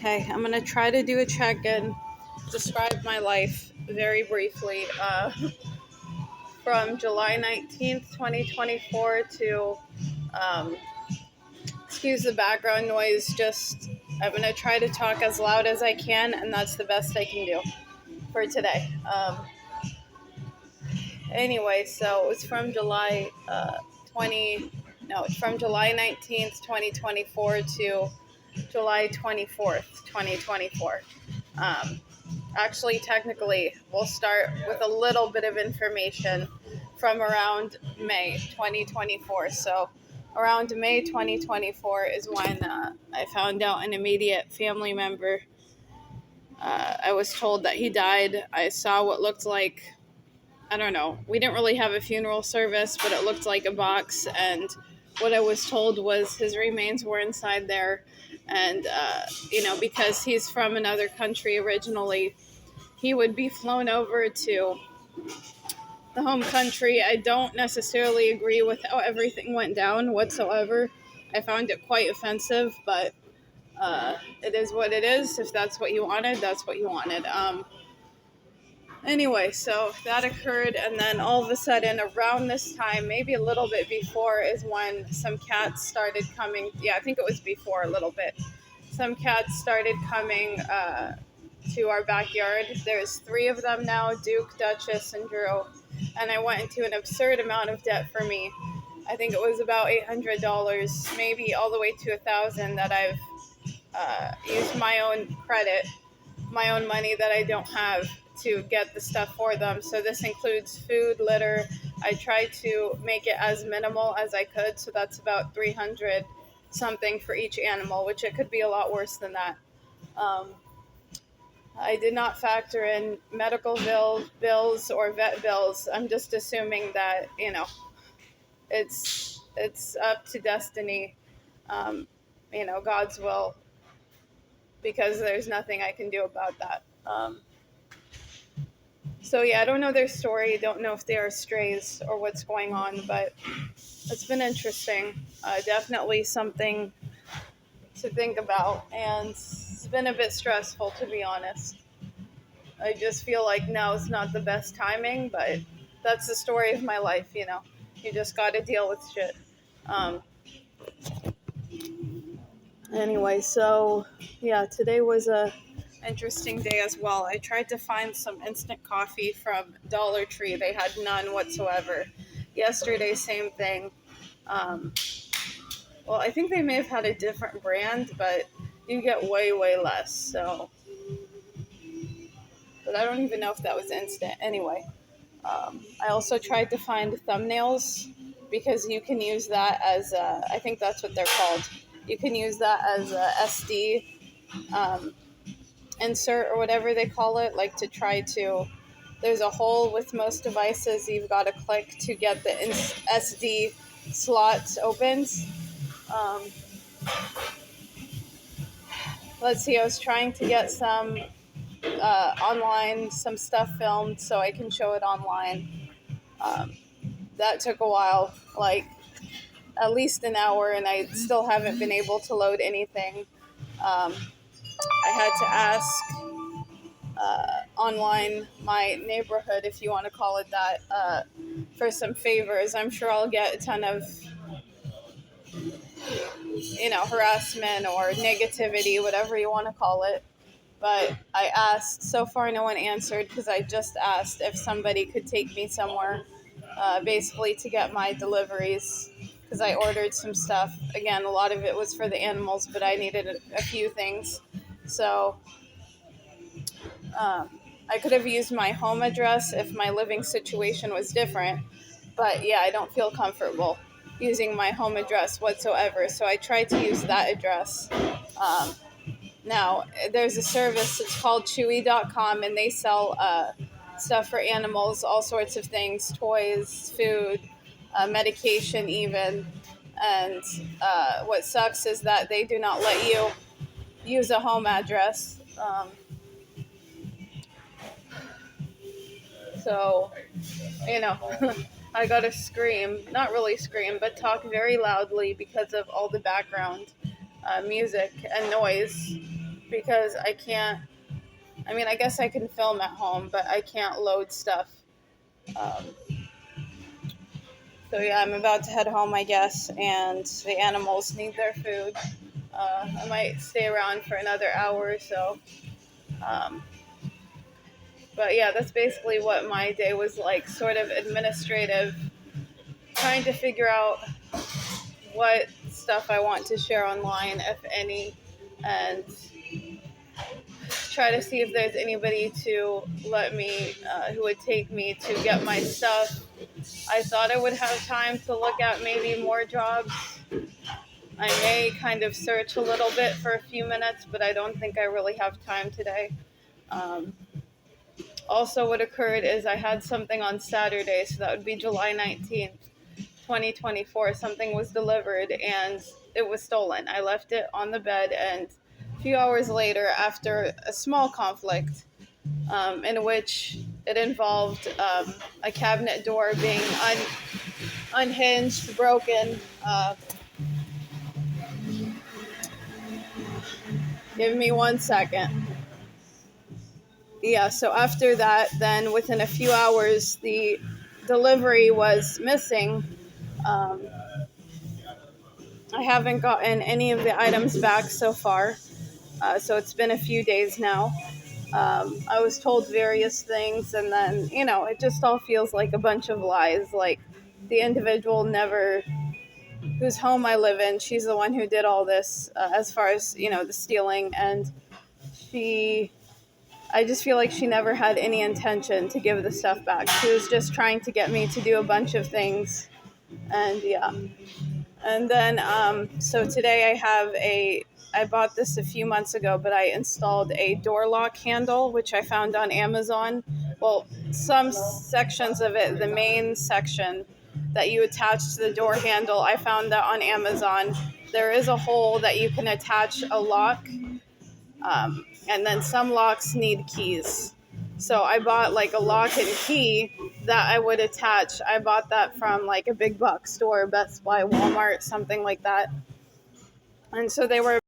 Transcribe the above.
Okay, I'm gonna try to do a check-in, describe my life very briefly. From July 19th, 2024 to, um, excuse the background noise, just I'm gonna try to talk as loud as I can, and that's the best I can do for today. Anyway, so it's from 20, no, it's from July 19th, 2024 to July 24th, 2024. Um, Actually, technically, we'll start with a little bit of information from around May 2024. So, around May 2024 is when I found out an immediate family member. I was told that he died. I saw what looked like, I don't know, we didn't really have a funeral service, but it looked like a box. And what I was told was his remains were inside there. And, because he's from another country originally, he would be flown over to the home country. I don't necessarily agree with how everything went down whatsoever. I found it quite offensive, but it is what it is. If that's what you wanted, that's what you wanted. Anyway, so that occurred, and then all of a sudden, around this time, maybe a little bit before, is when some cats started coming. Yeah, I think it was before a little bit. Some cats started coming to our backyard. There's 3 of them now: Duke, Duchess, and Drew. And I went into an absurd amount of debt for me. I think it was about $800, maybe all the way to $1,000 that I've used my own credit, my own money that I don't have to get the stuff for them. So this includes food, litter. I tried to make it as minimal as I could. So that's about 300 something for each animal, which it could be a lot worse than that. I did not factor in medical bills or vet bills. I'm just assuming that, it's up to destiny, God's will, because there's nothing I can do about that. So yeah, I don't know their story. Don't know if they are strays or what's going on, but it's been interesting. Definitely something to think about, and it's been a bit stressful, to be honest. I just feel like now is not the best timing, but that's the story of my life. You just got to deal with shit. Anyway, so yeah, today was a interesting day as well. I tried to find some instant coffee from Dollar Tree. They had none whatsoever. Yesterday, same thing. Well, I think they may have had a different brand, but you get way, way less. So, but I don't even know if that was instant. Anyway, I also tried to find thumbnails, because you can use that as I think that's what they're called. You can use that as a SD insert or whatever they call it, like to try to. There's a hole with most devices. You've got to click to get the SD slots opened. Um, let's see. I was trying to get some online, some stuff filmed so I can show it online. That took a while, like at least an hour, and I still haven't been able to load anything. I had to ask online my neighborhood, if you want to call it that, for some favors. I'm sure I'll get a ton of, harassment or negativity, whatever you want to call it. But I asked, so far no one answered, because I just asked if somebody could take me somewhere, basically to get my deliveries, because I ordered some stuff. Again, a lot of it was for the animals, but I needed a few things. So I could have used my home address if my living situation was different. But yeah, I don't feel comfortable using my home address whatsoever. So I tried to use that address. Now, there's a service, it's called Chewy.com, and they sell stuff for animals, all sorts of things, toys, food, medication even. And what sucks is that they do not let you use a home address. So, I gotta scream, not really scream, but talk very loudly because of all the background music and noise, because I can't. I mean, I guess I can film at home, but I can't load stuff. Um, so yeah, I'm about to head home, I guess, and the animals need their food. I might stay around for another hour or so. Um, but yeah, that's basically what my day was like, sort of administrative, trying to figure out what stuff I want to share online, if any, and try to see if there's anybody to let me, who would take me to get my stuff. I thought I would have time to look at maybe more jobs. I may kind of search a little bit for a few minutes, but I don't think I really have time today. Um, Also, what occurred is I had something on Saturday, so that would be July 19th, 2024. Something was delivered and it was stolen. I left it on the bed, and a few hours later, after a small conflict in which it involved a cabinet door being unhinged, broken. Give me 1 second. Yeah, so after that, then within a few hours, the delivery was missing. Um, I haven't gotten any of the items back so far, so it's been a few days now. I was told various things, and then, it just all feels like a bunch of lies. Like, the individual never, whose home I live in, she's the one who did all this, as far as, the stealing, and I just feel like she never had any intention to give the stuff back. She was just trying to get me to do a bunch of things, and yeah. And then, so today I bought this a few months ago, but I installed a door lock handle, which I found on Amazon. Well, some sections of it, the main section that you attach to the door handle, I found that on Amazon. There is a hole that you can attach a lock, and then some locks need keys. So I bought like a lock and key that I would attach. I bought that from like a big box store, Best Buy, Walmart, something like that. And so they were